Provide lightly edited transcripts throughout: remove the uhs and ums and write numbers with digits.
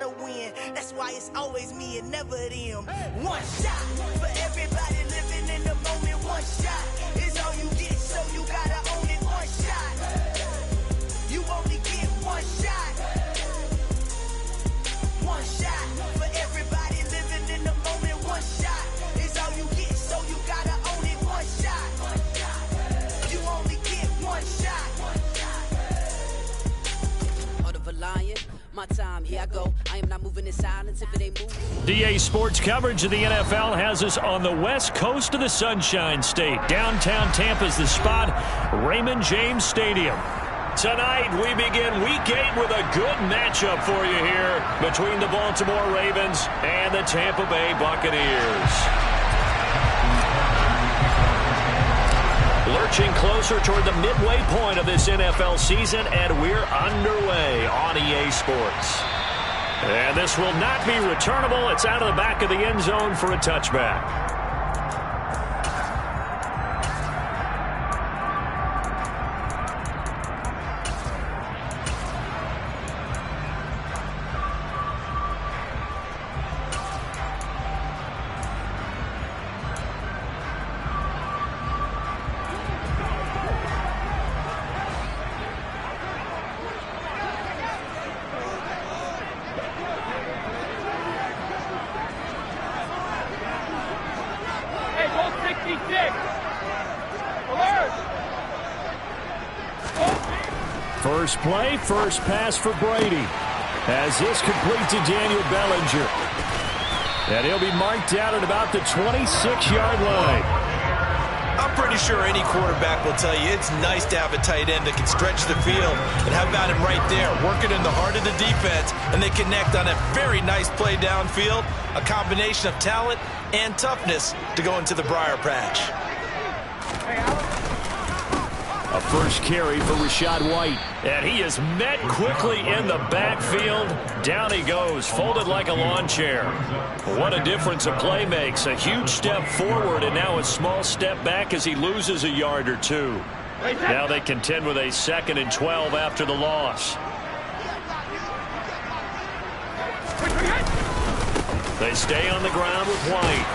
gotta win. That's why it's always me and never them. One shot for everybody living in the moment. One shot is all you get, so you gotta own it. One shot. You only get one shot. One shot for everybody living in the moment. One shot is all you get, so you gotta own it. One shot. You only get one shot. My time, here I go. I am not moving in silence if it ain't moving. DA Sports coverage of the NFL has us on the west coast of the Sunshine State. Downtown Tampa's the spot, Raymond James Stadium. Tonight, we begin Week 8 with a good matchup for you here between the Baltimore Ravens and the Tampa Bay Buccaneers. Lurching closer toward the midway point of this NFL season, and we're underway on EA Sports. And this will not be returnable. It's out of the back of the end zone for a touchback. First play, first pass for Brady. As this complete to Daniel Bellinger. And he'll be marked down at about the 26-yard line. I'm pretty sure any quarterback will tell you it's nice to have a tight end that can stretch the field. And how about him right there, working in the heart of the defense, and they connect on a very nice play downfield, a combination of talent and toughness to go into the briar patch. A first carry for Rachaad White. And he is met quickly in the backfield. Down he goes, folded like a lawn chair. What a difference a play makes. A huge step forward and now a small step back as he loses a yard or two. Now they contend with a 2nd and 12 after the loss. They stay on the ground with White.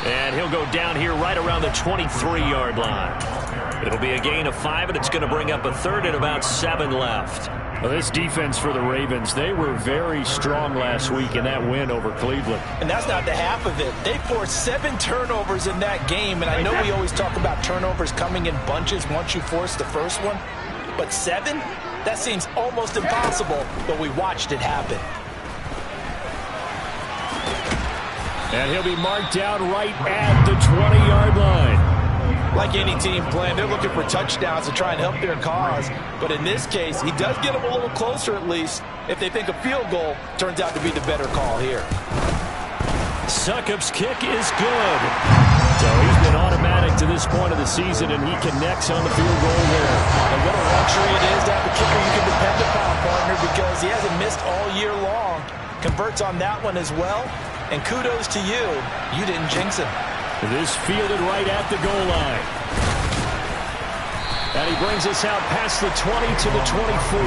And he'll go down here right around the 23-yard line. It'll be a gain of 5, and it's going to bring up a 3rd and about 7 left. Well, this defense for the Ravens, they were very strong last week in that win over Cleveland. And that's not the half of it. They forced 7 turnovers in that game, and I know we always talk about turnovers coming in bunches once you force the first one. But 7? That seems almost impossible, but we watched it happen. And he'll be marked down right at the 20-yard line. Like any team playing, they're looking for touchdowns to try and help their cause. But in this case, he does get them a little closer at least if they think a field goal turns out to be the better call here. Succop's kick is good. So he's been automatic to this point of the season, and he connects on the field goal there. And what a luxury it is to have a kicker you can depend upon, partner, because he hasn't missed all year long. Converts on that one as well. And kudos to you. You didn't jinx him. This fielded right at the goal line. And he brings us out past the 20 to the 24.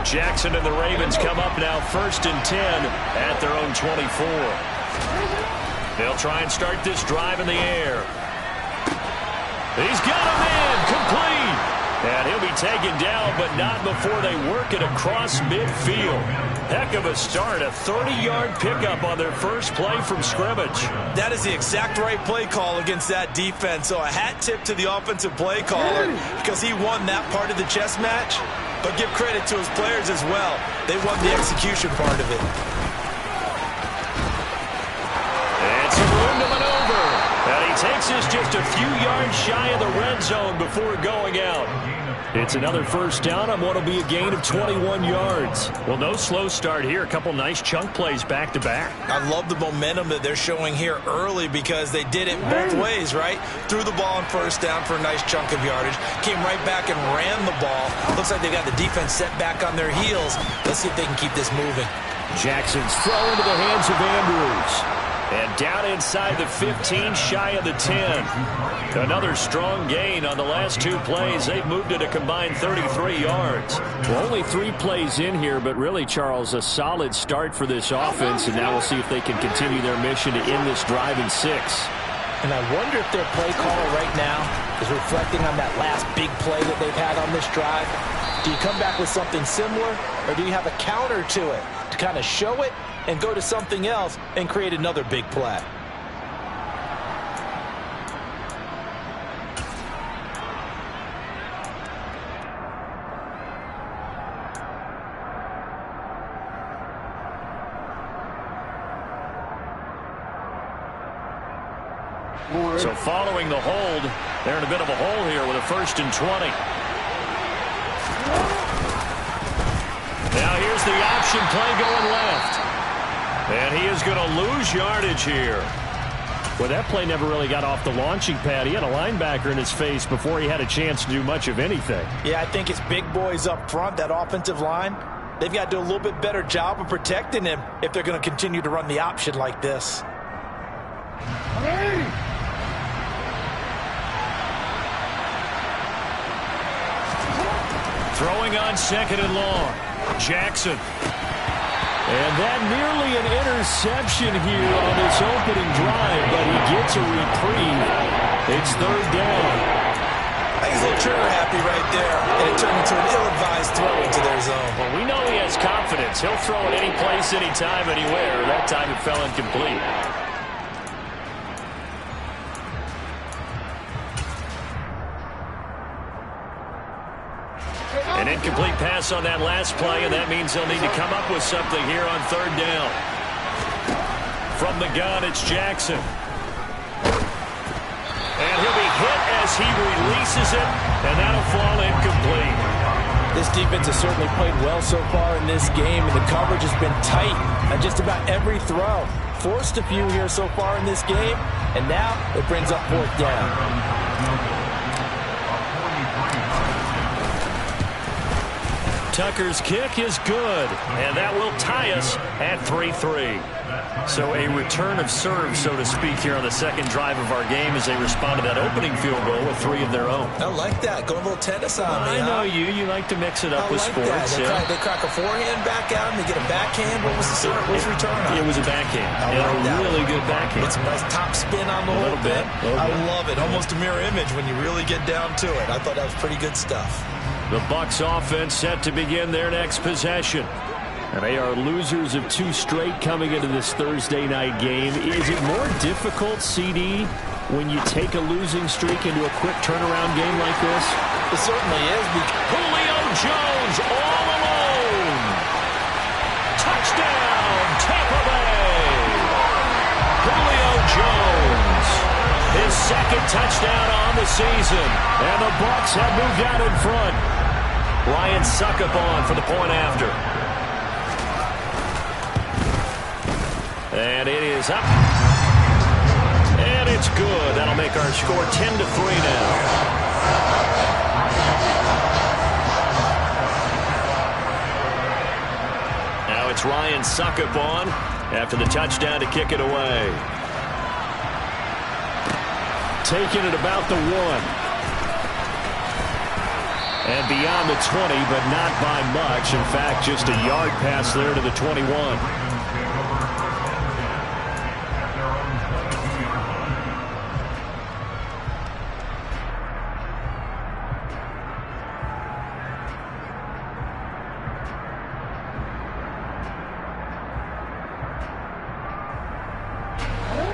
Jackson and the Ravens come up now 1st and 10 at their own 24. They'll try and start this drive in the air. He's got him in, complete. And he'll be taken down, but not before they work it across midfield. Heck of a start, a 30-yard pickup on their first play from scrimmage. That is the exact right play call against that defense. So a hat tip to the offensive play caller because he won that part of the chess match. But give credit to his players as well. They won the execution part of it. And some room to maneuver. And he takes us just a few yards shy of the red zone before going out. It's another first down on what will be a gain of 21 yards. Well, no slow start here. A couple nice chunk plays back-to-back. I love the momentum that they're showing here early because they did it both ways, right? Threw the ball on first down for a nice chunk of yardage. Came right back and ran the ball. Looks like they got the defense set back on their heels. Let's see if they can keep this moving. Jackson's throw into the hands of Andrews. And down inside the 15, shy of the 10. Another strong gain on the last 2 plays. They've moved it a combined 33 yards. Well, only 3 plays in here, but really, Charles, a solid start for this offense. And now we'll see if they can continue their mission to end this drive in 6. And I wonder if their play caller right now is reflecting on that last big play that they've had on this drive. Do you come back with something similar, or do you have a counter to it to kind of show it and go to something else and create another big play? So following the hold, they're in a bit of a hole here with a 1st and 20. Now here's the option play going left. And he is going to lose yardage here. Well, that play never really got off the launching pad. He had a linebacker in his face before he had a chance to do much of anything. Yeah, I think it's big boys up front, that offensive line. They've got to do a little bit better job of protecting him if they're going to continue to run the option like this. Throwing on 2nd and long. Jackson. And that nearly an interception here on this opening drive, but he gets a reprieve. It's 3rd down. I think he's a little trigger happy right there, and it turned into an ill-advised throw into their zone. Well, we know he has confidence. He'll throw it any place, anytime, anywhere. That time it fell incomplete. An incomplete pass on that last play, and that means they'll need to come up with something here on 3rd down. From the gun, it's Jackson. And he'll be hit as he releases it, and that'll fall incomplete. This defense has certainly played well so far in this game, and the coverage has been tight on just about every throw. Forced a few here so far in this game, and now it brings up 4th down. Tucker's kick is good, and that will tie us at 3-3. So a return of serve, so to speak, here on the 2nd drive of our game as they respond to that opening field goal with 3 of their own. I like that. Going a little tennis on me. I know you. You like to mix it up with like sports. That. They crack a forehand back out, and they get a backhand. What was the serve? What was the return on? It was a backhand. I like that. Really good backhand. It's a nice top spin on the whole bit. I love it. Almost a mirror image when you really get down to it. I thought that was pretty good stuff. The Bucs offense set to begin their next possession. And they are losers of 2 straight coming into this Thursday night game. Is it more difficult, CD, when you take a losing streak into a quick turnaround game like this? It certainly is. Julio Jones all alone. Touchdown, Tampa Bay. Julio Jones. His 2nd touchdown on the season. And the Bucs have moved out in front. Ryan Succop for the point after. And it is up. And it's good. That'll make our score 10-3 now. Now it's Ryan Succop after the touchdown to kick it away. Taking it about the 1. And beyond the 20, but not by much. In fact, just a yard pass there to the 21.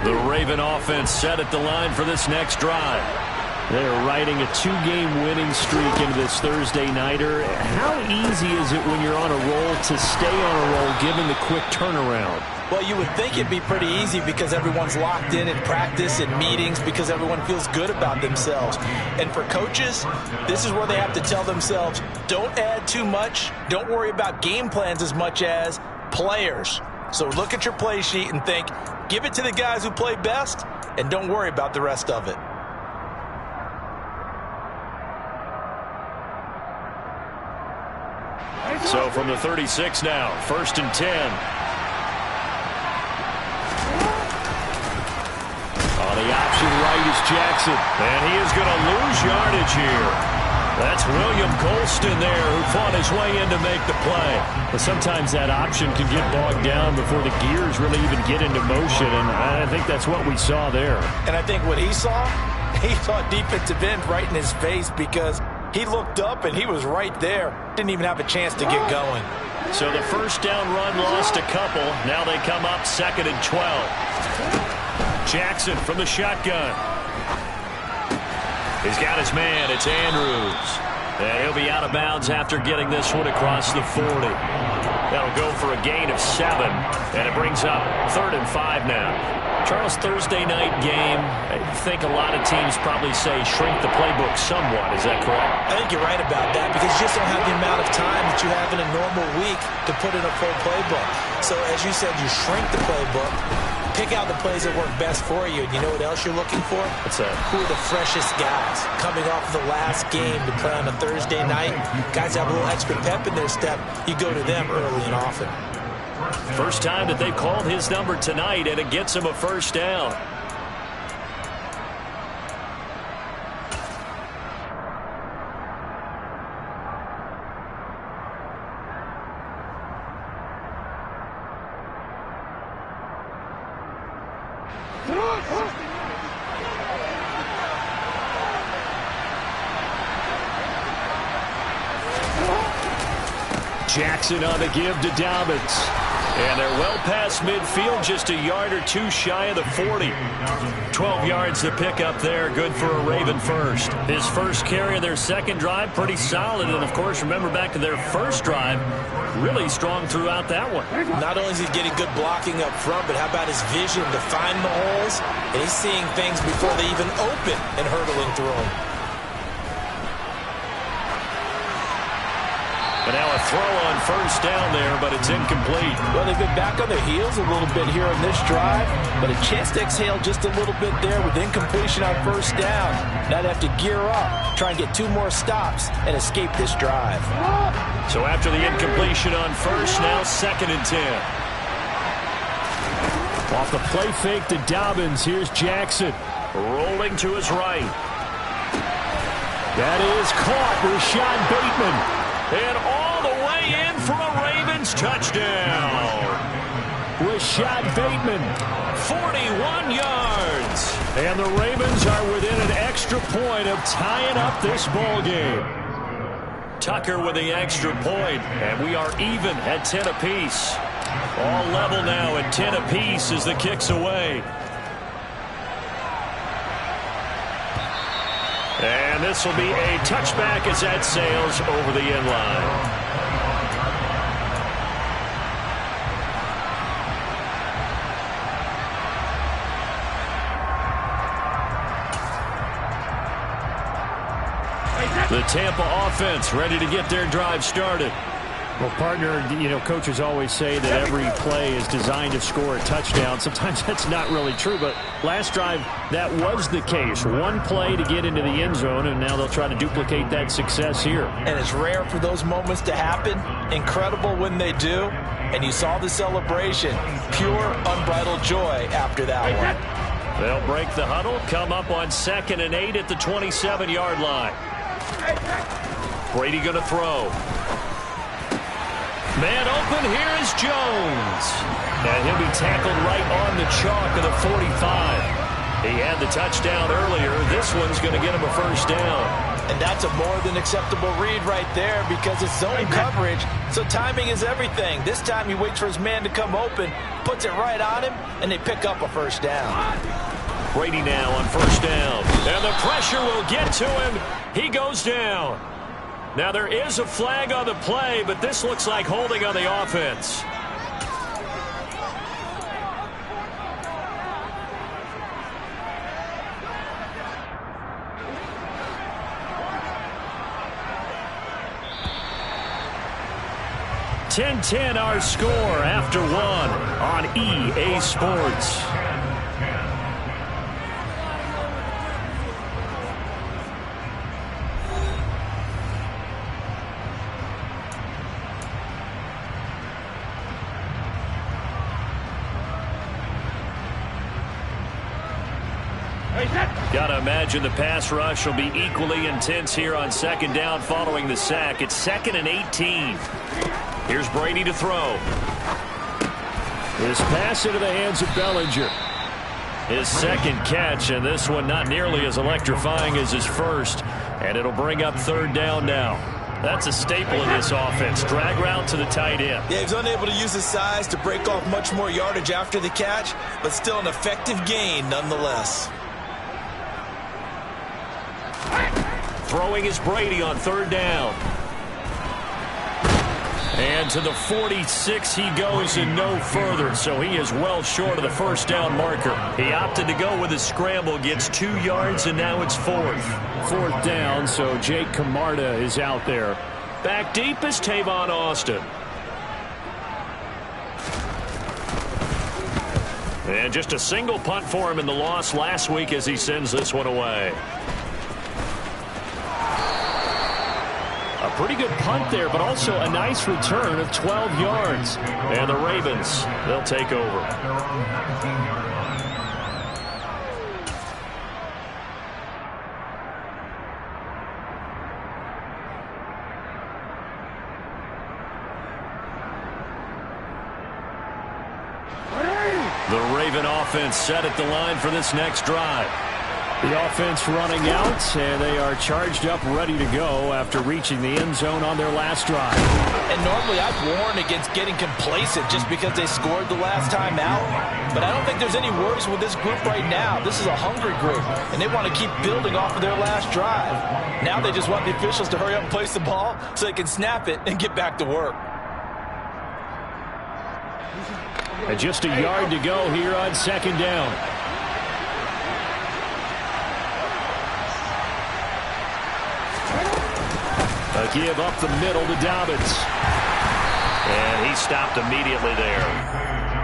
The Raven offense set at the line for this next drive. They're riding a 2-game winning streak into this Thursday nighter. How easy is it when you're on a roll to stay on a roll given the quick turnaround? Well, you would think it'd be pretty easy because everyone's locked in practice and meetings because everyone feels good about themselves. And for coaches, this is where they have to tell themselves, don't add too much. Don't worry about game plans as much as players. So look at your play sheet and think, give it to the guys who play best and don't worry about the rest of it. So from the 36 now, 1st and 10. Jackson. And he is going to lose yardage here. That's William Colston there who fought his way in to make the play. But sometimes that option can get bogged down before the gears really even get into motion, and I think that's what we saw there. And I think what he saw defensive end right in his face, because he looked up and he was right there. Didn't even have a chance to get going. So the first down run lost a couple. Now they come up 2nd and 12. Jackson from the shotgun. He's got his man. It's Andrews. And he'll be out of bounds after getting this one across the 40. That'll go for a gain of 7. And it brings up 3rd and 5 now. Charles, Thursday night game, I think a lot of teams probably say shrink the playbook somewhat. Is that correct? I think you're right about that, because you just don't have the amount of time that you have in a normal week to put in a full playbook. So as you said, you shrink the playbook, pick out the plays that work best for you. And you know what else you're looking for? What's that? Who are the freshest guys coming off the last game to play on a Thursday night? Guys have a little extra pep in their step. You go to them early and often. First time that they've called his number tonight, and it gets him a first down. Jackson on the give to Dobbins. And they're well past midfield, just a yard or two shy of the 40. 12 yards to pick up there, good for a Raven first. His first carry of their second drive, pretty solid. And, of course, remember back to their first drive, really strong throughout that one. Not only is he getting good blocking up front, but how about his vision to find the holes? And he's seeing things before they even open and hurdling through them. But now a throw on first down there, but it's incomplete. Well, they've been back on their heels a little bit here in this drive, but a chance to exhale just a little bit there with incompletion on first down. Now they have to gear up, try and get 2 more stops, and escape this drive. So after the incompletion on first, now 2nd and 10. Off the play fake to Dobbins, here's Jackson. Rolling to his right. That is caught. Rashad Bateman. And all the way in for a Ravens touchdown. Rashad Bateman. 41 yards. And the Ravens are within an extra point of tying up this ball game. Tucker with the extra point, and we are even at 10 apiece. All level now at 10 apiece as the kick's away. And this will be a touchback as that sails over the end line. The Tampa offense ready to get their drive started. Well, partner, you know, coaches always say that every play is designed to score a touchdown. Sometimes that's not really true, but last drive, that was the case. One play to get into the end zone, and now they'll try to duplicate that success here. And it's rare for those moments to happen. Incredible when they do. And you saw the celebration. Pure, unbridled joy after that one. They'll break the huddle, come up on 2nd and 8 at the 27-yard line. Brady going to throw. Man open, here is Jones. And he'll be tackled right on the chalk of the 45. He had the touchdown earlier. This one's going to get him a first down. And that's a more than acceptable read right there, because it's zone coverage, so timing is everything. This time he waits for his man to come open, puts it right on him, and they pick up a first down. Brady now on first down. And the pressure will get to him. He goes down. Now there is a flag on the play, but this looks like holding on the offense. (10-10) our score after 1 on EA Sports. Got to imagine the pass rush will be equally intense here on second down following the sack. It's 2nd and 18. Here's Brady to throw. This pass into the hands of Bellinger. His second catch, and this one not nearly as electrifying as his first. And it'll bring up 3rd down now. That's a staple in this offense. Drag route to the tight end. Yeah, he was unable to use his size to break off much more yardage after the catch, but still an effective gain nonetheless. Throwing is Brady on 3rd down. And to the 46 he goes and no further, so he is well short of the 1st down marker. He opted to go with his scramble, gets 2 yards, and now it's 4th. 4th down, so Jake Camarda is out there. Back deep is Tavon Austin. And just a single punt for him in the loss last week as he sends this one away. A pretty good punt there, but also a nice return of 12 yards. And the Ravens, they'll take over. The Raven offense set at the line for this next drive. The offense running out, and they are charged up, ready to go after reaching the end zone on their last drive. And normally I'd warn against getting complacent just because they scored the last time out. But I don't think there's any worries with this group right now. This is a hungry group, and they want to keep building off of their last drive. Now they just want the officials to hurry up and place the ball so they can snap it and get back to work. And just a yard to go here on 2nd down. A give up the middle to Dobbins. And he stopped immediately there.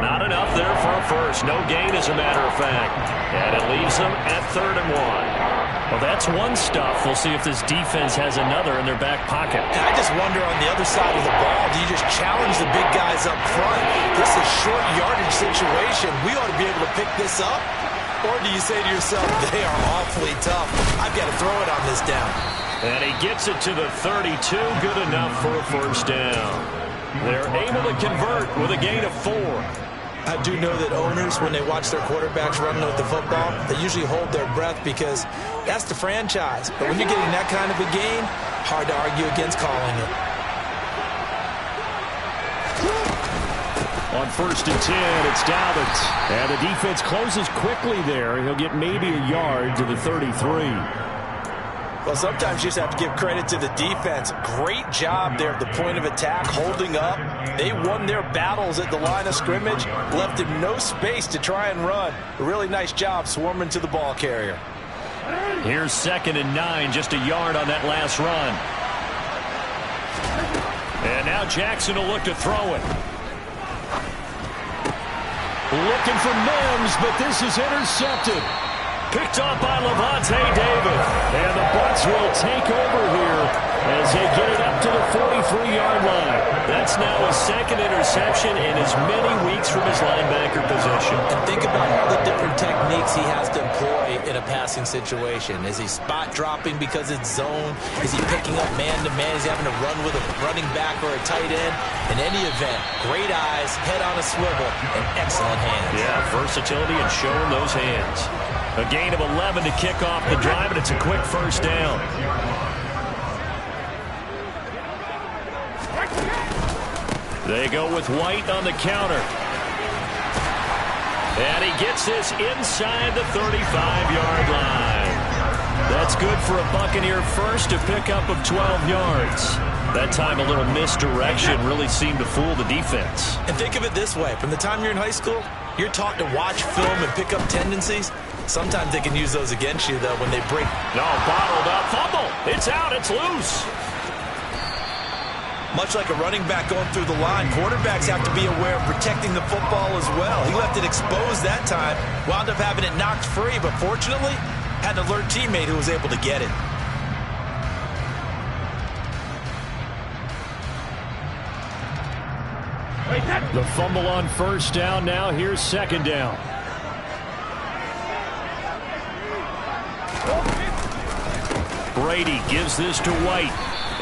Not enough there for a first. No gain, as a matter of fact. And it leaves them at 3rd and 1. Well, that's one stuff. We'll see if this defense has another in their back pocket. And I just wonder on the other side of the ball, do you just challenge the big guys up front? This is a short yardage situation. We ought to be able to pick this up. Or do you say to yourself, they are awfully tough. I've got to throw it on this down. And he gets it to the 32. Good enough for a 1st down. They're able to convert with a gain of 4. I do know that owners, when they watch their quarterbacks running with the football, they usually hold their breath because that's the franchise. But when you're getting that kind of a gain, hard to argue against calling it. On 1st and 10, it's Dobbins. And the defense closes quickly there. He'll get maybe a yard to the 33. Well, sometimes you just have to give credit to the defense. Great job there at the point of attack, holding up. They won their battles at the line of scrimmage, left him no space to try and run. A really nice job swarming to the ball carrier. Here's 2nd and 9, just a yard on that last run. And now Jackson will look to throw it. Looking for Mims, but this is intercepted. Picked off by Levante David. And the Bucs will take over here as they get it up to the 43-yard line. That's now his 2nd interception in as many weeks from his linebacker position. And think about all the different techniques he has to employ in a passing situation. Is he spot dropping because it's zone? Is he picking up man-to-man? Is he having to run with a running back or a tight end? In any event, great eyes, head on a swivel, and excellent hands. Yeah, versatility and showing those hands. A gain of 11 to kick off the drive, and it's a quick 1st down. They go with White on the counter. And he gets this inside the 35-yard line. That's good for a Buccaneer first, a pickup of 12 yards. That time a little misdirection really seemed to fool the defense. And think of it this way. From the time you're in high school, you're taught to watch film and pick up tendencies. Sometimes they can use those against you, though, when they break. No, bottled up. Fumble. It's out. It's loose. Much like a running back going through the line, quarterbacks have to be aware of protecting the football as well. He left it exposed that time, wound up having it knocked free, but fortunately, had an alert teammate who was able to get it. The fumble on 1st down. Now here's 2nd down. Brady gives this to White.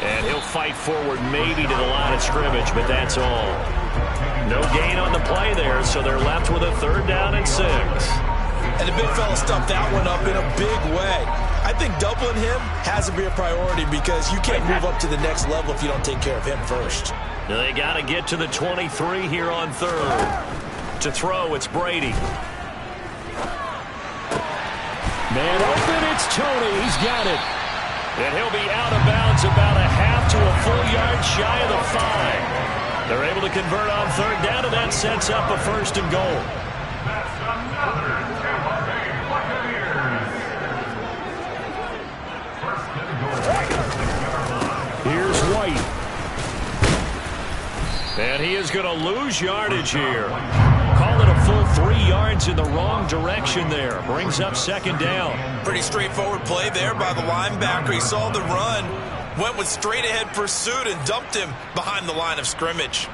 And he'll fight forward maybe to the line of scrimmage, but that's all. No gain on the play there, so they're left with a 3rd down and 6. And the big fella stuffed that one up in a big way. I think doubling him has to be a priority because you can't move up to the next level if you don't take care of him first. They got to get to the 23 here on 3rd. To throw, it's Brady. Man open, it's Tony. He's got it. And he'll be out of bounds about a half to a full yard shy of the 5. They're able to convert on 3rd down, and that sets up a 1st and goal. Here's White. And he is going to lose yardage here. Call it a full 3 yards in the wrong direction there. Brings up 2nd down. Pretty straightforward play there by the linebacker. He saw the run, went with straight-ahead pursuit, and dumped him behind the line of scrimmage.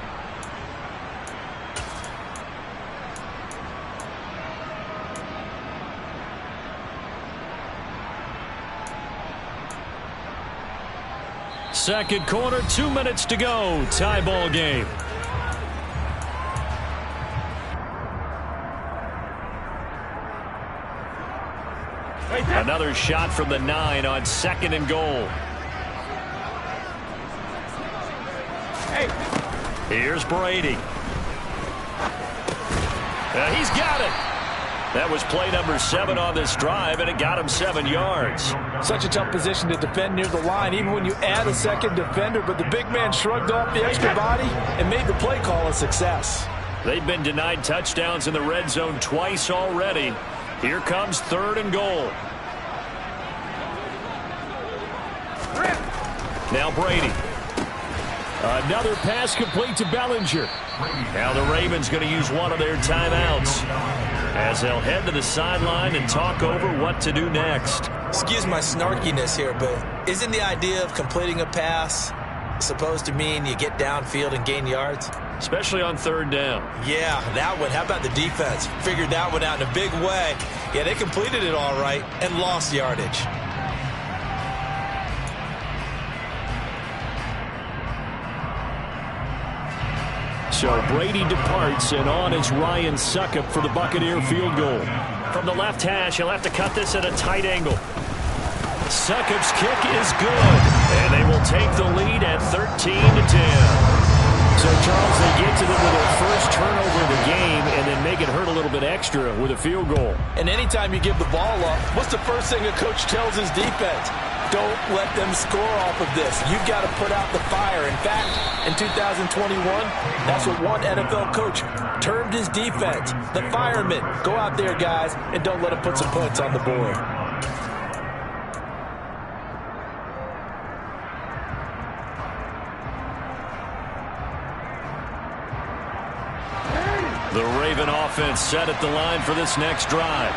Second quarter, 2 minutes to go. Tie ball game. Another shot from the 9 on 2nd and goal. Here's Brady. He's got it. That was play number 7 on this drive, and it got him 7 yards. Such a tough position to defend near the line, even when you add a second defender, but the big man shrugged off the extra body and made the play call a success. They've been denied touchdowns in the red zone twice already. Here comes 3rd and goal. Now Brady. Another pass complete to Bellinger. Now the Ravens going to use one of their timeouts as they'll head to the sideline and talk over what to do next. Excuse my snarkiness here, but isn't the idea of completing a pass supposed to mean you get downfield and gain yards? Especially on 3rd down. Yeah, that one. How about the defense? Figured that one out in a big way. Yeah, they completed it all right and lost yardage. So Brady departs, and on is Ryan Succop for the Buccaneer field goal. From the left hash, he'll have to cut this at a tight angle. Succop's kick is good, and they will take the lead at 13-10. So, Charles, they get to them with their first turnover of the game and then make it hurt a little bit extra with a field goal. And anytime you give the ball up, what's the first thing a coach tells his defense? Don't let them score off of this. You've got to put out the fire. In fact, in 2021, that's what one NFL coach termed his defense. The firemen. Go out there, guys, and don't let them put some points on the board. The Raven offense set at the line for this next drive.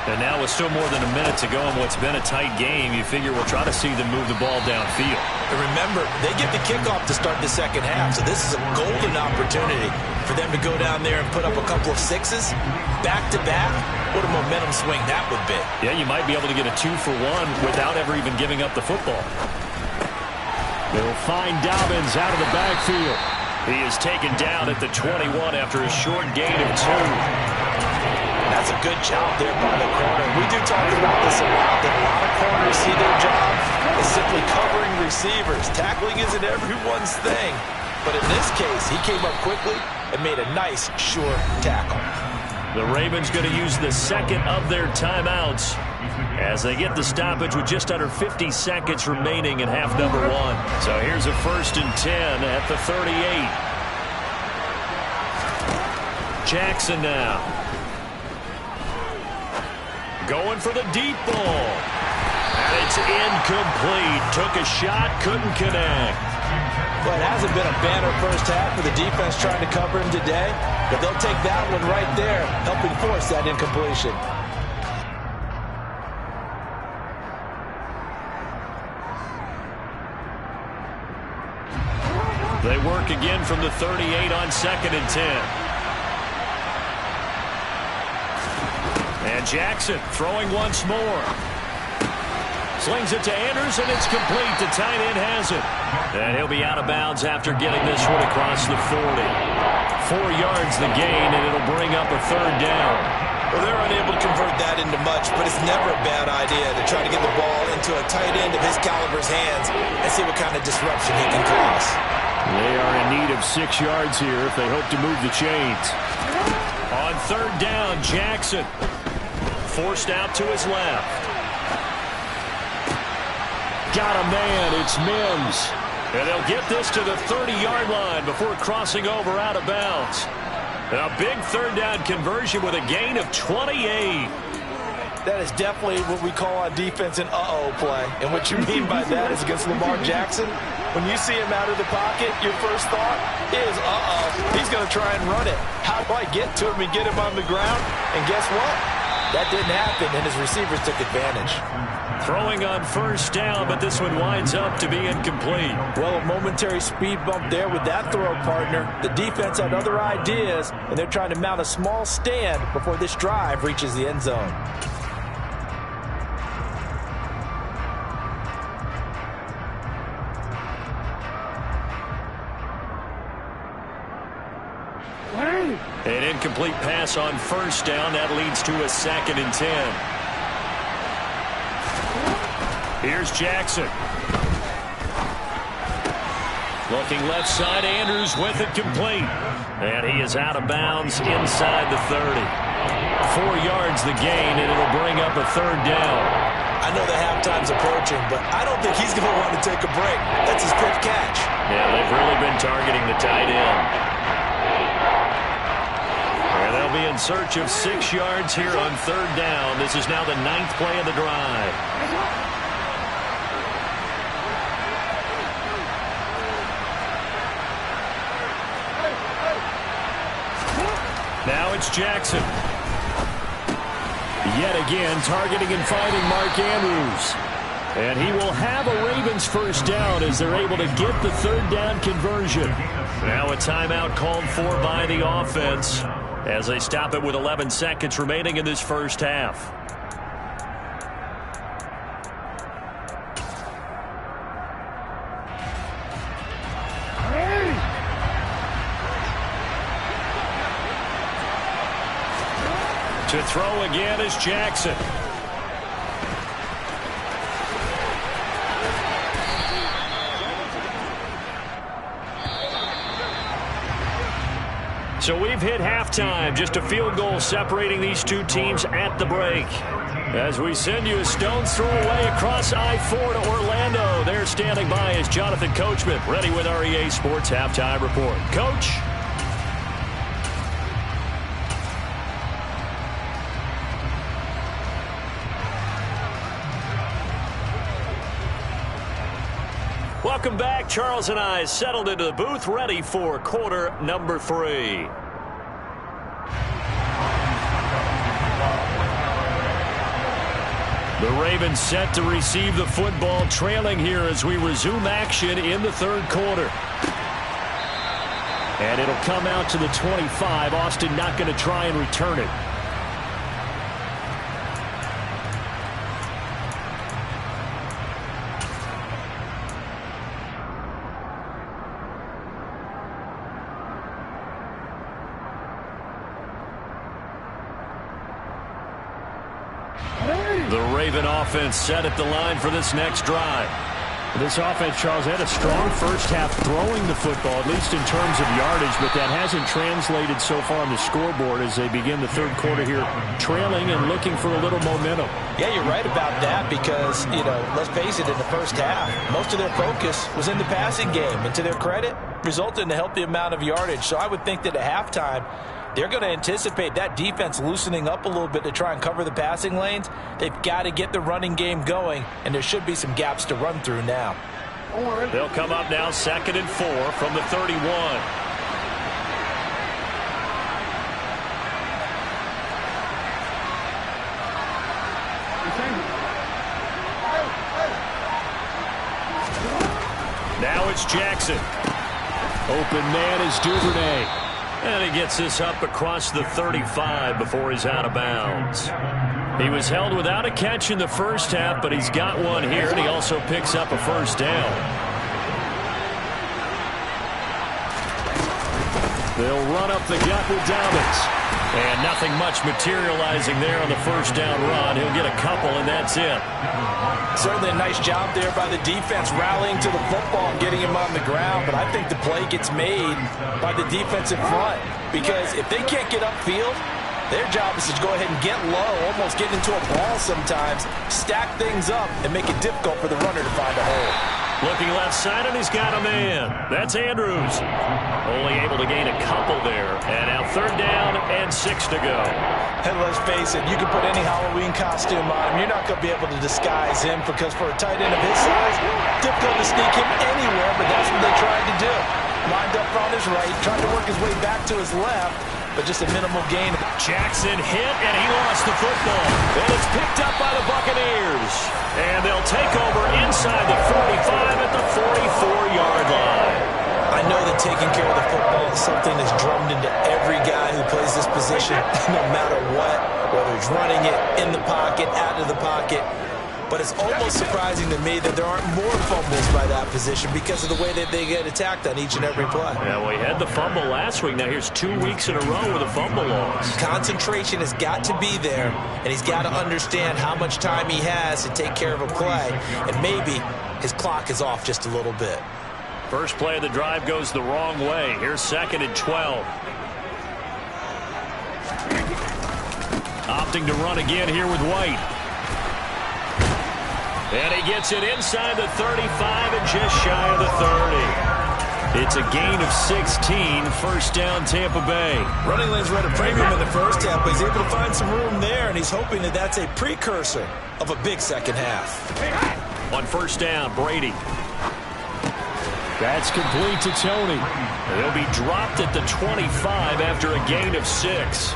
And now with still more than a minute to go in what's been a tight game, you figure we'll try to see them move the ball downfield. And remember, they get the kickoff to start the second half, so this is a golden opportunity for them to go down there and put up a couple of 6s back-to-back. What a momentum swing that would be. Yeah, you might be able to get a 2-for-1 without ever even giving up the football. They'll find Dobbins out of the backfield. He is taken down at the 21 after a short gain of 2. That's a good job there by the corner. We do talk about this a lot, that a lot of corners see their job as simply covering receivers. Tackling isn't everyone's thing. But in this case, he came up quickly and made a nice, sure tackle. The Ravens going to use the second of their timeouts as they get the stoppage with just under 50 seconds remaining in half number 1. So here's a 1st and 10 at the 38. Jackson now. Going for the deep ball. And it's incomplete. Took a shot, couldn't connect. Well, it hasn't been a banner first half for the defense trying to cover him today, but they'll take that one right there, helping force that incompletion. They work again from the 38 on 2nd and 10. And Jackson throwing once more. Slings it to Andrews, and it's complete. The tight end has it. And he'll be out of bounds after getting this one across the 40. 4 yards the gain, and it'll bring up a third down. Well, they're unable to convert that into much, but it's never a bad idea to try to get the ball into a tight end of his caliber's hands and see what kind of disruption he can cause. They are in need of 6 yards here if they hope to move the chains. On third down, Jackson forced out to his left. Got a man. It's Mims. And they'll get this to the 30-yard line before crossing over out of bounds. A big third down conversion with a gain of 28. That is definitely what we call on defense an uh-oh play. And what you mean by that is against Lamar Jackson, when you see him out of the pocket, your first thought is, uh-oh, he's going to try and run it. How do I get to him and get him on the ground? And guess what? That didn't happen, and his receivers took advantage. Throwing on first down, but this one winds up to be incomplete. Well, a momentary speed bump there with that throw, partner. The defense had other ideas, and they're trying to mount a small stand before this drive reaches the end zone. An incomplete pass on first down. That leads to a 2nd and 10. Here's Jackson. Looking left side, Andrews with it complete. And he is out of bounds inside the 30. 4 yards the gain, and it'll bring up a third down. I know the halftime's approaching, but I don't think he's going to want to take a break. That's his fifth catch. Yeah, they've really been targeting the tight end. And they'll be in search of 6 yards here on third down. This is now the 9th play of the drive. Now it's Jackson. Yet again, targeting and finding Mark Andrews. And he will have a Ravens first down as they're able to get the third down conversion. Now a timeout called for by the offense as they stop it with 11 seconds remaining in this first half. To throw again is Jackson. So we've hit halftime. Just a field goal separating these two teams at the break. As we send you a stone's throw away across I-4 to Orlando. There standing by is Jonathan Coachman, ready with our EA Sports Halftime Report. Coach? Welcome back. Charles and I settled into the booth, ready for quarter number 3. The Ravens set to receive the football, trailing here as we resume action in the third quarter. And it'll come out to the 25. Austin not going to try and return it. The Raven offense set at the line for this next drive. This offense, Charles, had a strong first half throwing the football, at least in terms of yardage, but that hasn't translated so far on the scoreboard as they begin the third quarter here, trailing and looking for a little momentum. Yeah, you're right about that because, let's face it, in the first half, most of their focus was in the passing game. And to their credit, resulted in a healthy amount of yardage. So I would think that at halftime, they're going to anticipate that defense loosening up a little bit to try and cover the passing lanes. They've got to get the running game going, and there should be some gaps to run through now. They'll come up now 2nd and 4 from the 31. Now it's Jackson. Open man is Duvernay. And he gets this up across the 35 before he's out of bounds. He was held without a catch in the first half, but he's got one here, and he also picks up a first down. They'll run up the gut with Dobbins. And nothing much materializing there on the first down run. He'll get a couple, and that's it. Certainly a nice job there by the defense rallying to the football and getting him on the ground. But I think the play gets made by the defensive front. Because if they can't get upfield, their job is to go ahead and get low, almost get into a ball sometimes, stack things up, and make it difficult for the runner to find a hole. Looking left side, and he's got a man. That's Andrews. Only able to gain a couple there. And now third down and 6 to go. And let's face it, you can put any Halloween costume on him. You're not going to be able to disguise him because for a tight end of his size, difficult to sneak him anywhere, but that's what they tried to do. Lined up on his right, tried to work his way back to his left, but just a minimal gain. Jackson hit, and he lost the football. And it's picked up by the Buccaneers. And they'll take over inside the 45 at the 44-yard line. I know that taking care of the football is something that's drummed into every guy who plays this position, no matter what, whether he's running it, in the pocket, out of the pocket. But it's almost surprising to me that there aren't more fumbles by that position because of the way that they get attacked on each and every play. Yeah, we had the fumble last week. Now here's 2 weeks in a row with a fumble loss. Concentration has got to be there, and he's got to understand how much time he has to take care of a play, and maybe his clock is off just a little bit. First play of the drive goes the wrong way. Here's 2nd and 12. Opting to run again here with White. And he gets it inside the 35 and just shy of the 30. It's a gain of 16, first down Tampa Bay. Running lanes were at a premium in the first half, but he's able to find some room there, and he's hoping that that's a precursor of a big second half. On first down, Brady. That's complete to Tony. He'll be dropped at the 25 after a gain of 6.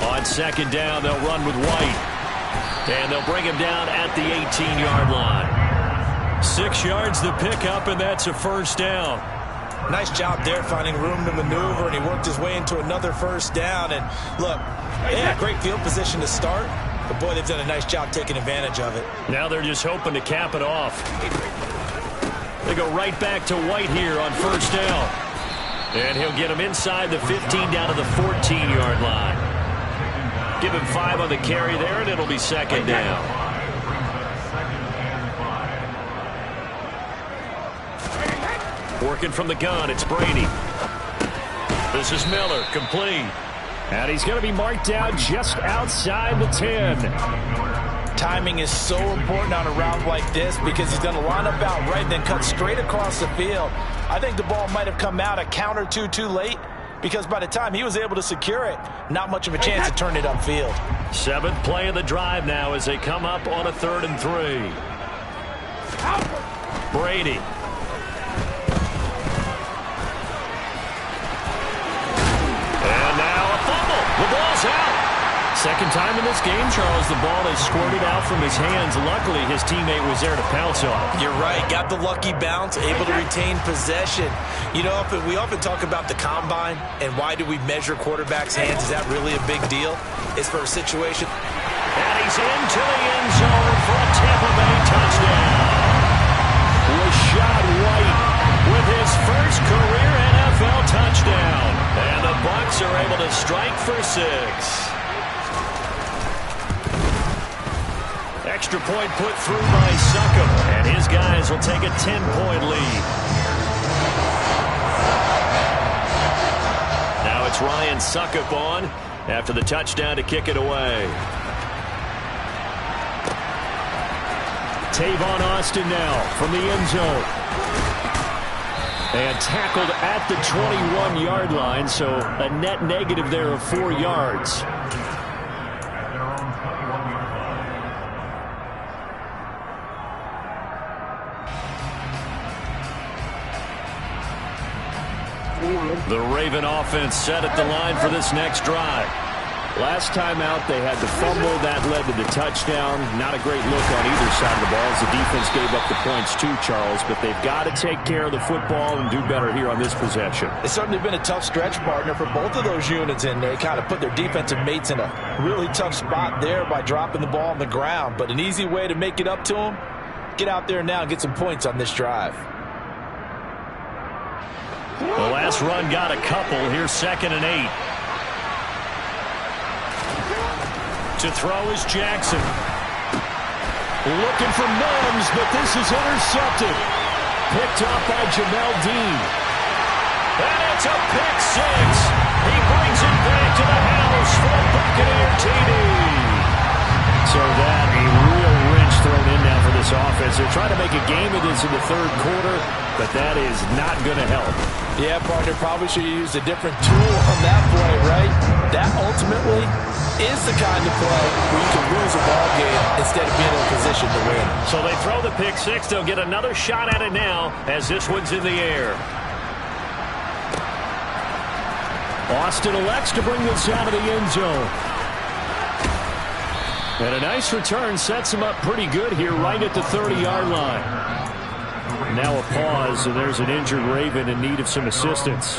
On second down, they'll run with White. And they'll bring him down at the 18-yard line. 6 yards to pick up, and that's a first down. Nice job there finding room to maneuver, and he worked his way into another first down. And look, they had great field position to start, but boy, they've done a nice job taking advantage of it. Now they're just hoping to cap it off. They go right back to White here on first down. And he'll get him inside the 15 down to the 14-yard line. Give him 5 on the carry there, and it'll be second down. Working from the gun, it's Brady. This is Miller, complete. And he's going to be marked down just outside the 10. Timing is so important on a route like this because he's going to line up out right and then cut straight across the field. I think the ball might have come out a count or two too late because by the time he was able to secure it, not much of a chance to turn it upfield. 7th play of the drive now as they come up on a 3rd and 3. Brady. And now a fumble. The ball's out. Second time in this game, Charles, the ball has squirted out from his hands. Luckily, his teammate was there to pounce on it. You're right. Got the lucky bounce, able to retain possession. You know, we often talk about the combine and why do we measure quarterbacks' hands. Is that really a big deal? It's for a situation. And he's into the end zone for a Tampa Bay touchdown. Rashad White with his first career NFL touchdown. And the Bucs are able to strike for 6. Extra point put through by Succop, and his guys will take a 10-point lead. Now it's Ryan Succop on after the touchdown to kick it away. Tavon Austin now from the end zone. And tackled at the 21-yard line, so a net negative there of 4 yards. The Raven offense set at the line for this next drive. Last time out, they had the fumble. That led to the touchdown. Not a great look on either side of the ball as the defense gave up the points too, Charles. But they've got to take care of the football and do better here on this possession. It's certainly been a tough stretch, partner, for both of those units, and they kind of put their defensive mates in a really tough spot there by dropping the ball on the ground. But an easy way to make it up to them, get out there now and get some points on this drive. The last run got a couple. Here's 2nd and 8. To throw is Jackson. Looking for Mims, but this is intercepted. Picked up by Jamel Dean. And it's a pick six. He brings it back to the house for a Buccaneer TD. So that a real wrench thrown in now for this offense. They're trying to make a game of this in the third quarter, but that is not going to help. Yeah, partner, probably should have used a different tool on that play, right? That ultimately is the kind of play where you can lose a ball game instead of being in a position to win. So they throw the pick six. They'll get another shot at it now as this one's in the air. Austin elects to bring this out of the end zone. And a nice return sets him up pretty good here right at the 30-yard line. Now a pause, and there's an injured Raven in need of some assistance.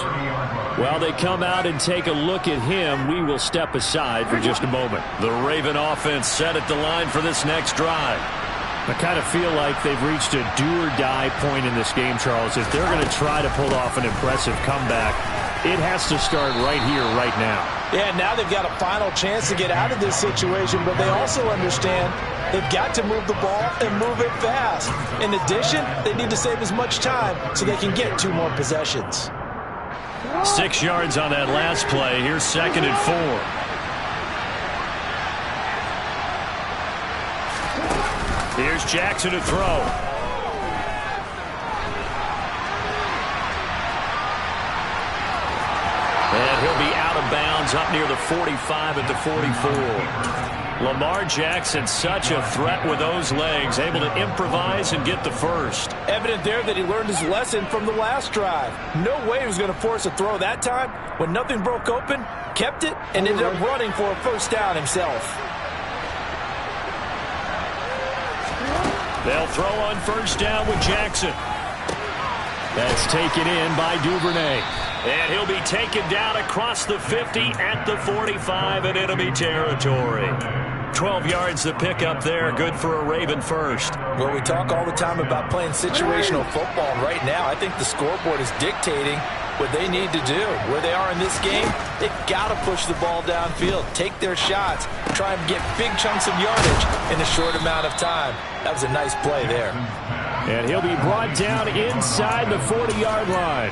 While they come out and take a look at him, we will step aside for just a moment. The Raven offense set at the line for this next drive. I kind of feel like they've reached a do-or-die point in this game, Charles. If they're going to try to pull off an impressive comeback, it has to start right here, right now. Yeah, now they've got a final chance to get out of this situation, but they also understand they've got to move the ball and move it fast. In addition, they need to save as much time so they can get 2 more possessions. 6 yards on that last play. Here's 2nd and 4. Here's Jackson to throw. And he'll be out of bounds up near the 45 at the 44. Lamar Jackson, such a threat with those legs, able to improvise and get the first. Evident there that he learned his lesson from the last drive. No way he was going to force a throw that time. When nothing broke open, kept it, and ended up running for a first down himself. They'll throw on first down with Jackson. That's taken in by Duvernay. And he'll be taken down across the 50 at the 45 in enemy territory. 12 yards to pick up there. Good for a Raven first. Well, we talk all the time about playing situational football. Right now, I think the scoreboard is dictating what they need to do. Where they are in this game, they've got to push the ball downfield, take their shots, try and get big chunks of yardage in a short amount of time. That was a nice play there. And he'll be brought down inside the 40-yard line.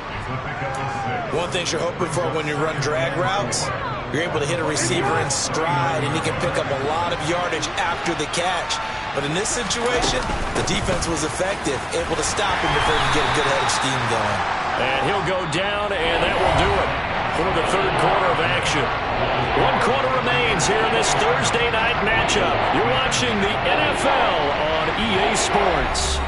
One thing you're hoping for when you run drag routes, you're able to hit a receiver in stride, and he can pick up a lot of yardage after the catch. But in this situation, the defense was effective, able to stop him before he could get a good head of steam going. And he'll go down, and that will do it for the third quarter of action. 1 quarter remains here in this Thursday night matchup. You're watching the NFL on EA Sports.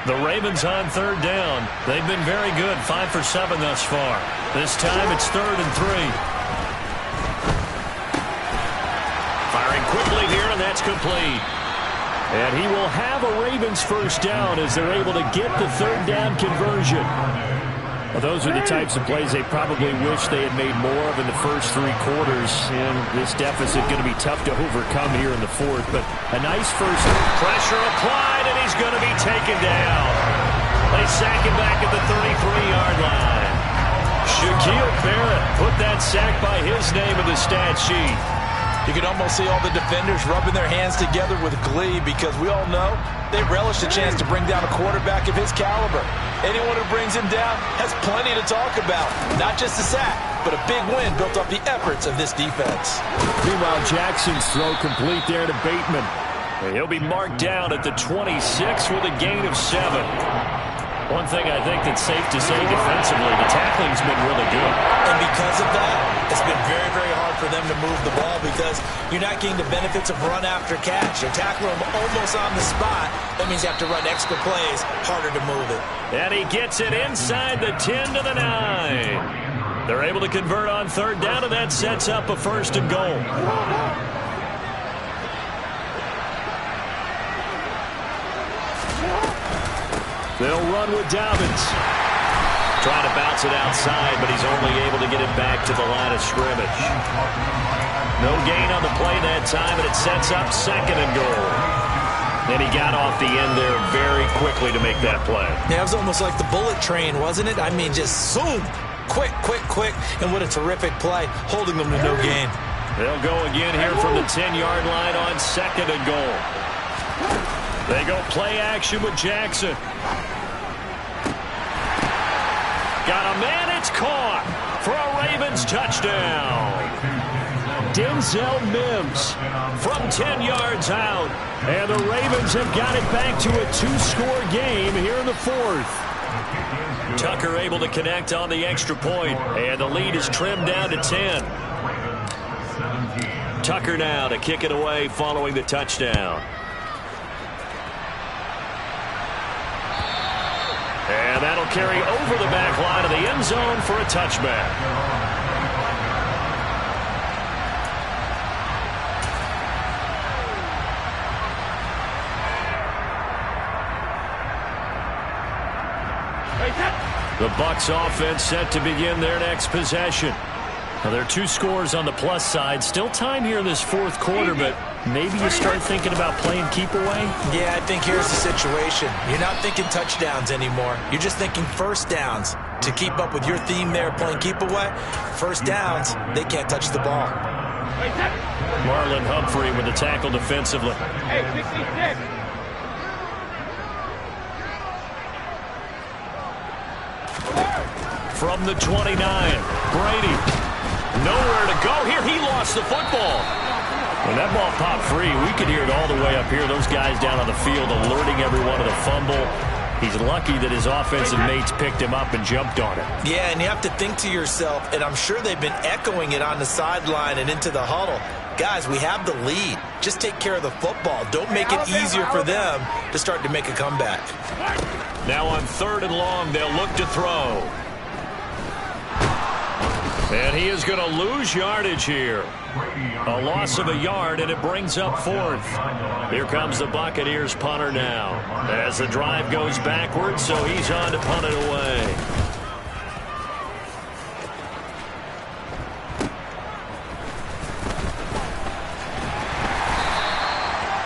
The Ravens on third down. They've been very good, 5 for 7 thus far. This time it's 3rd and 3. Firing quickly here, and that's complete. And he will have a Ravens first down as they're able to get the 3rd down conversion. Well, those are the types of plays they probably wish they had made more of in the first 3 quarters. And this deficit going to be tough to overcome here in the 4th. But a nice first. Pressure applied, and he's going to be taken down. They sack him back at the 33-yard line. Shaquille Barrett put that sack by his name in the stat sheet. You can almost see all the defenders rubbing their hands together with glee because we all know they relish the chance to bring down a quarterback of his caliber. Anyone who brings him down has plenty to talk about. Not just a sack, but a big win built off the efforts of this defense. Meanwhile, Jackson's throw complete there to Bateman. And he'll be marked down at the 26 with a gain of 7. One thing I think that's safe to say defensively, the tackling's been really good. And because of that, it's been very, very hard for them to move the ball because you're not getting the benefits of run after catch. You're tackling them almost on the spot. That means you have to run extra plays, harder to move it. And he gets it inside the 10 to the 9. They're able to convert on third down, and that sets up a 1st and goal. They'll run with Dobbins. Trying to bounce it outside, but he's only able to get it back to the line of scrimmage. No gain on the play that time, and it sets up 2nd and goal. And he got off the end there very quickly to make that play. Yeah, it was almost like the bullet train, wasn't it? I mean, just zoom. Quick, quick, quick. And what a terrific play, holding them to no gain. They'll go again here from the 10-yard line on 2nd and goal. They go play action with Jackson. Got a man, it's caught for a Ravens touchdown. Denzel Mims from 10 yards out. And the Ravens have got it back to a 2-score game here in the 4th. Tucker able to connect on the extra point, and the lead is trimmed down to 10. Tucker now to kick it away following the touchdown. And that'll carry over the back line of the end zone for a touchback. The Bucs offense set to begin their next possession. Now, there are 2 scores on the plus side. Still time here in this 4th quarter, but maybe you start thinking about playing keep away? Yeah, I think here's the situation. You're not thinking touchdowns anymore. You're just thinking first downs. To keep up with your theme there, playing keep away, first downs, they can't touch the ball. Marlon Humphrey with the tackle defensively. Hey, 66. From the 29, Brady. Nowhere to go here. He lost the football. When that ball popped free, we could hear it all the way up here. Those guys down on the field alerting everyone of the fumble. He's lucky that his offensive mates picked him up and jumped on it. Yeah, and you have to think to yourself, and I'm sure they've been echoing it on the sideline and into the huddle. Guys, we have the lead. Just take care of the football. Don't make it easier for them to start to make a comeback. Now on 3rd and long, they'll look to throw. And he is going to lose yardage here. A loss of a yard, and it brings up 4th. Here comes the Buccaneers punter now. As the drive goes backwards, so he's on to punt it away.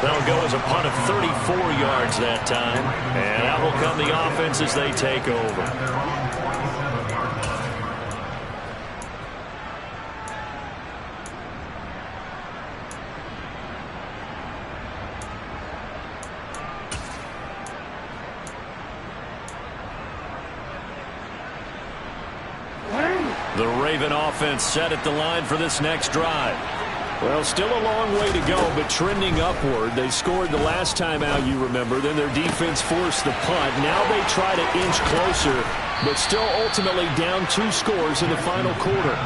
That'll go as a punt of 34 yards that time. And out will come the offense as they take over. The Raven offense set at the line for this next drive. Well, still a long way to go, but trending upward. They scored the last time out, you remember. Then their defense forced the punt. Now they try to inch closer, but still ultimately down 2 scores in the final quarter.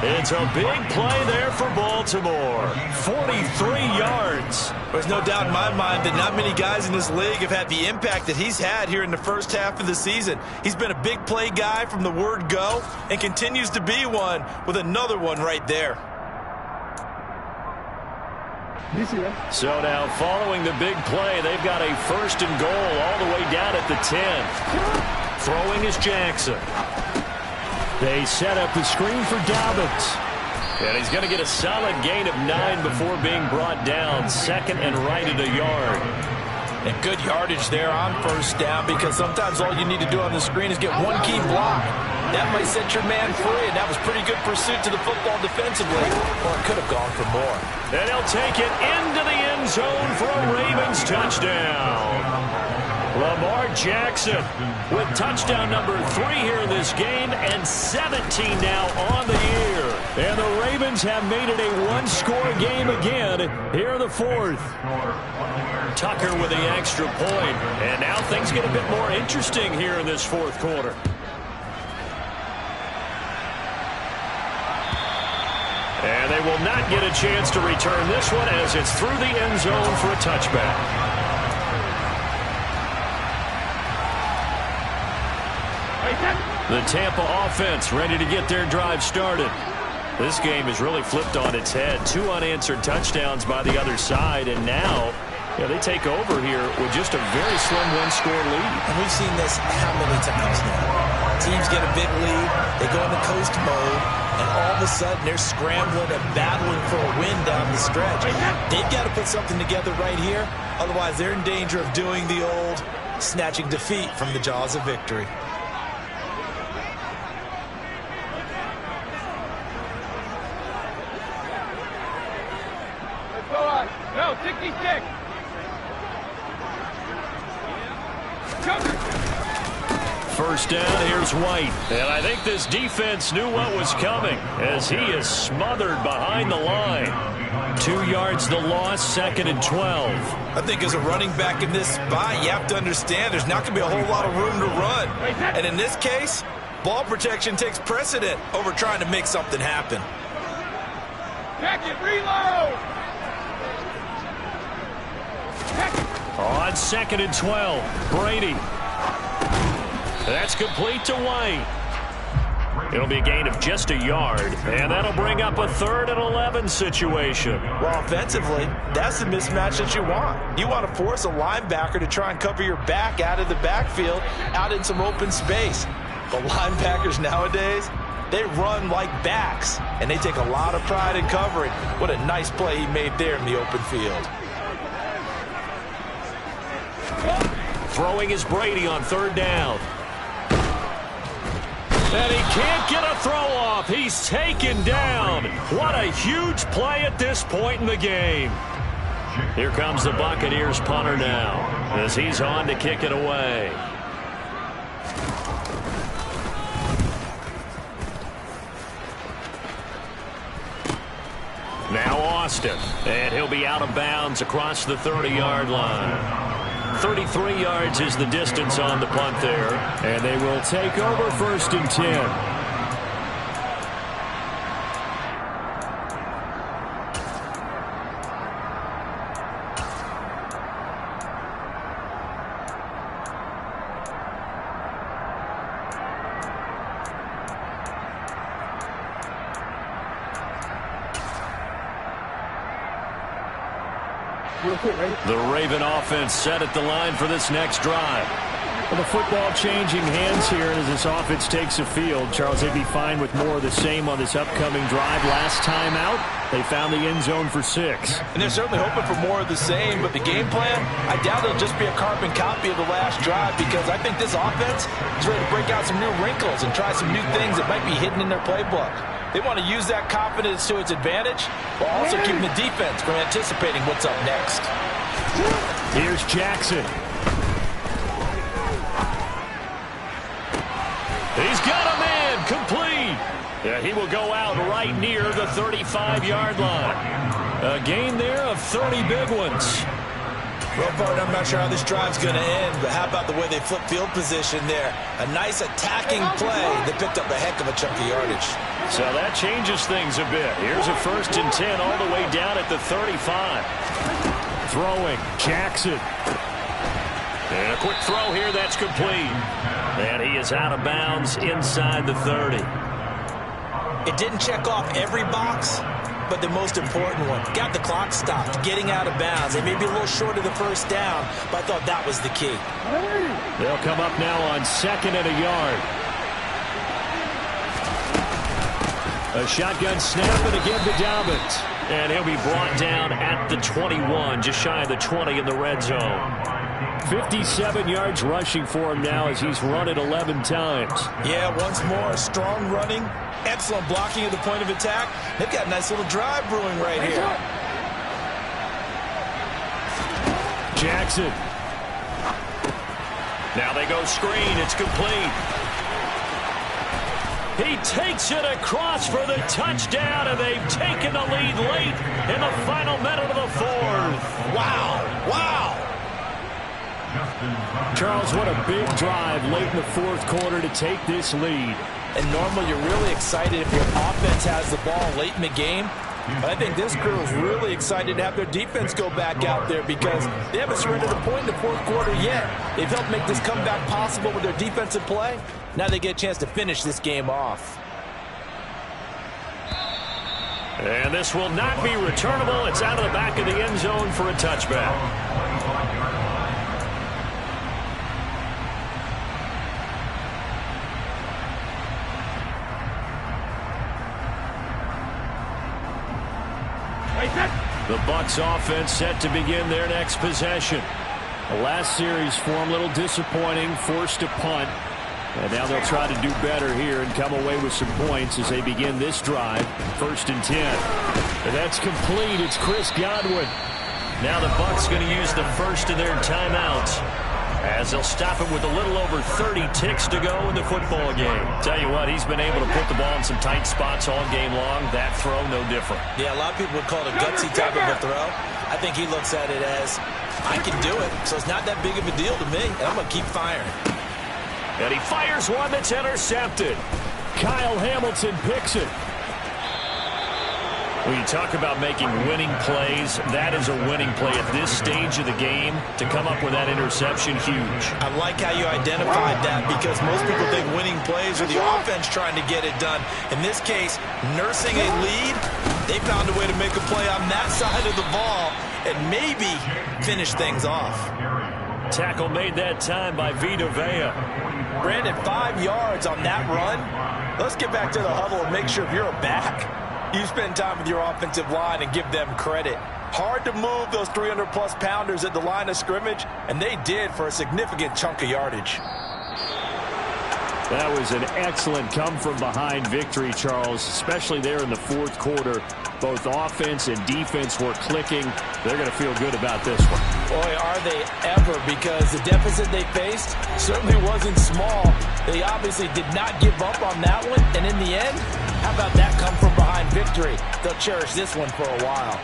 It's a big play there for Baltimore. 43 yards. There's no doubt in my mind that not many guys in this league have had the impact that he's had here in the first half of the season. He's been a big play guy from the word go and continues to be one with another one right there. So now following the big play, they've got a 1st and goal all the way down at the 10. Throwing is Jackson. They set up the screen for Dobbins. And he's going to get a solid gain of 9 before being brought down. 2nd and right at a yard. And good yardage there on 1st down, because sometimes all you need to do on the screen is get one key block. That might set your man free, and that was pretty good pursuit to the football defensively. Or it could have gone for more. And he'll take it into the end zone for a Ravens touchdown. Lamar Jackson with touchdown number 3 here in this game, and 17 now on the year. And the Ravens have made it a one-score game again here in the fourth. Tucker with the extra point. And now things get a bit more interesting here in this fourth quarter. And they will not get a chance to return this one as it's through the end zone for a touchback. The Tampa offense ready to get their drive started. This game is really flipped on its head. 2 unanswered touchdowns by the other side, and now they take over here with just a very slim one-score lead. And we've seen this how many times now? Teams get a big lead, they go into coast mode, and all of a sudden they're scrambling and battling for a win down the stretch. They've got to put something together right here, otherwise they're in danger of doing the old snatching defeat from the jaws of victory. No, 66. First down, here's White. And I think this defense knew what was coming as he is smothered behind the line. 2 yards the loss, 2nd and 12. I think as a running back in this spot, you have to understand there's not going to be a whole lot of room to run. And in this case, ball protection takes precedent over trying to make something happen. Check it, reload. On 2nd and 12, Brady. That's complete to White. It'll be a gain of just a yard, and that'll bring up a 3rd and 11 situation. Well, offensively, that's the mismatch that you want. You want to force a linebacker to try and cover your back out of the backfield, out in some open space. But linebackers nowadays, they run like backs, and they take a lot of pride in covering. What a nice play he made there in the open field. Throwing is Brady on 3rd down. And he can't get a throw off. He's taken down. What a huge play at this point in the game. Here comes the Buccaneers punter now as he's on to kick it away. Now Austin. And he'll be out of bounds across the 30-yard line. 33 yards is the distance on the punt there. And they will take over 1st and 10. The Raven offense set at the line for this next drive. Well, the football changing hands here as this offense takes the field. Charles, they'd be fine with more of the same on this upcoming drive. Last time out, they found the end zone for 6. And they're certainly hoping for more of the same, but the game plan, I doubt it'll just be a carbon copy of the last drive because I think this offense is ready to break out some new wrinkles and try some new things that might be hidden in their playbook. They want to use that confidence to its advantage while also keeping the defense from anticipating what's up next. Here's Jackson. He's got a man complete. Yeah, he will go out right near the 35-yard line. A gain there of 30 big ones. Well, partner, I'm not sure how this drive's going to end, but how about the way they flip field position there? A nice attacking play that picked up a heck of a chunk of yardage. So that changes things a bit. Here's a 1st and 10 all the way down at the 35. Throwing, Jackson. And a quick throw here, that's complete. And he is out of bounds inside the 30. It didn't check off every box, but the most important one. Got the clock stopped, getting out of bounds. They may be a little short of the 1st down, but I thought that was the key. They'll come up now on 2nd and a yard. A shotgun snap and again to Dobbins. And he'll be brought down at the 21, just shy of the 20 in the red zone. 57 yards rushing for him now as he's run it 11 times. Yeah, once more, strong running, excellent blocking at the point of attack. They've got a nice little drive brewing right here. Jackson. Now they go screen. It's complete. He takes it across for the touchdown, and they've taken the lead late in the final minute of the fourth. Wow. Wow. Charles, what a big drive late in the fourth quarter to take this lead. And normally you're really excited if your offense has the ball late in the game. But I think this crew is really excited to have their defense go back out there because they haven't surrendered a point in the fourth quarter yet. They've helped make this comeback possible with their defensive play. Now they get a chance to finish this game off. And this will not be returnable. It's out of the back of the end zone for a touchback. The Bucs offense set to begin their next possession. The last series for them, a little disappointing, forced to punt. And now they'll try to do better here and come away with some points as they begin this drive. 1st and 10. And that's complete. It's Chris Godwin. Now the Bucs going to use the first of their timeouts as they'll stop it with a little over 30 ticks to go in the football game. Tell you what, he's been able to put the ball in some tight spots all game long. That throw, no different. Yeah, a lot of people would call it a gutsy type of a throw. I think he looks at it as, I can do it, so it's not that big of a deal to me, and I'm going to keep firing. And he fires one that's intercepted. Kyle Hamilton picks it. When you talk about making winning plays, that is a winning play at this stage of the game. To come up with that interception, huge. I like how you identified that because most people think winning plays are the offense trying to get it done. In this case, nursing a lead, they found a way to make a play on that side of the ball and maybe finish things off. Tackle made that time by Vita Vea. Brandon, 5 yards on that run. Let's get back to the huddle and make sure if you're a back, you spend time with your offensive line and give them credit. Hard to move those 300-plus pounders at the line of scrimmage, and they did for a significant chunk of yardage. That was an excellent come-from-behind victory, Charles, especially there in the fourth quarter. Both offense and defense were clicking. They're going to feel good about this one. Boy, are they ever, because the deficit they faced certainly wasn't small. They obviously did not give up on that one, and in the end, how about that come-from-behind victory? They'll cherish this one for a while.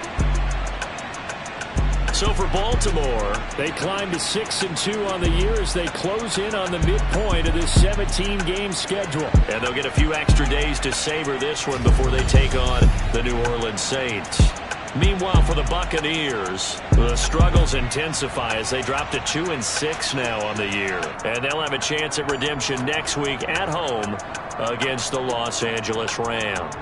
So for Baltimore, they climb to 6-2 on the year as they close in on the midpoint of this 17-game schedule. And they'll get a few extra days to savor this one before they take on the New Orleans Saints. Meanwhile, for the Buccaneers, the struggles intensify as they drop to 2-6 now on the year. And they'll have a chance at redemption next week at home against the Los Angeles Rams.